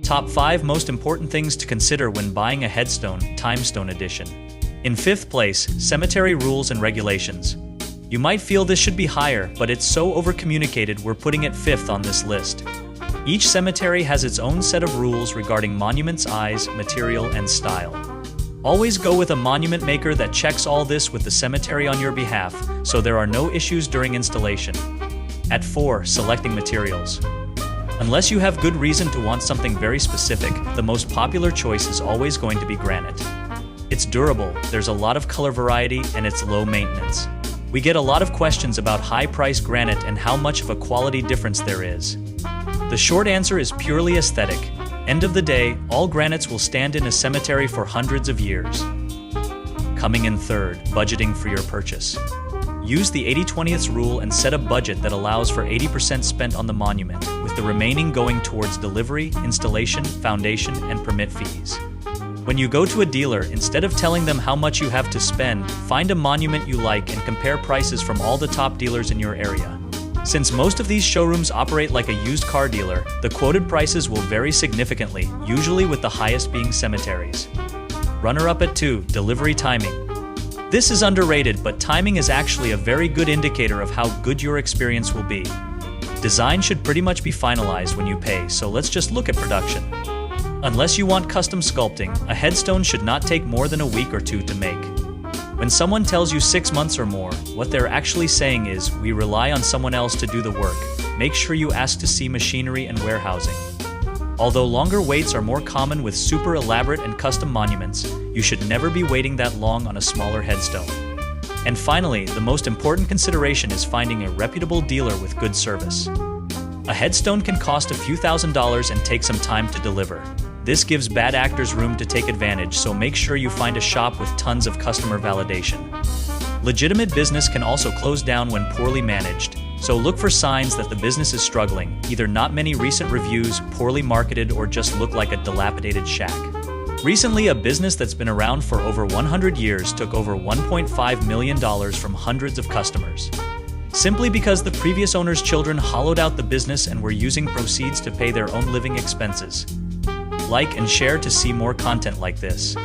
Top 5 most important things to consider when buying a Headstone Timestone edition. In 5th place, cemetery rules and regulations. You might feel this should be higher, but it's so overcommunicated we're putting it 5th on this list. Each cemetery has its own set of rules regarding monuments' size, material, and style. Always go with a monument maker that checks all this with the cemetery on your behalf, so there are no issues during installation. At 4, selecting materials. Unless you have good reason to want something very specific, the most popular choice is always going to be granite. It's durable, there's a lot of color variety, and it's low maintenance. We get a lot of questions about high-priced granite and how much of a quality difference there is. The short answer is purely aesthetic. End of the day, all granites will stand in a cemetery for hundreds of years. Coming in 3rd, budgeting for your purchase. Use the 80/20 rule and set a budget that allows for 80% spent on the monument, with the remaining going towards delivery, installation, foundation, and permit fees. When you go to a dealer, instead of telling them how much you have to spend, find a monument you like and compare prices from all the top dealers in your area. Since most of these showrooms operate like a used car dealer, the quoted prices will vary significantly, usually with the highest being cemeteries. Runner-up at 2, delivery timing. This is underrated, but timing is actually a very good indicator of how good your experience will be. Design should pretty much be finalized when you pay, so let's just look at production. Unless you want custom sculpting, a headstone should not take more than a week or 2 to make. When someone tells you 6 months or more, what they're actually saying is, we rely on someone else to do the work. Make sure you ask to see machinery and warehousing. Although longer waits are more common with super elaborate and custom monuments, you should never be waiting that long on a smaller headstone. And finally, the most important consideration is finding a reputable dealer with good service. A headstone can cost a few $1,000s and take some time to deliver. This gives bad actors room to take advantage, so make sure you find a shop with tons of customer validation. Legitimate business can also close down when poorly managed, so look for signs that the business is struggling, either not many recent reviews, poorly marketed, or just look like a dilapidated shack. Recently, a business that's been around for over 100 years took over $1.5 million from hundreds of customers. Simply because the previous owner's children hollowed out the business and were using proceeds to pay their own living expenses. Like and share to see more content like this.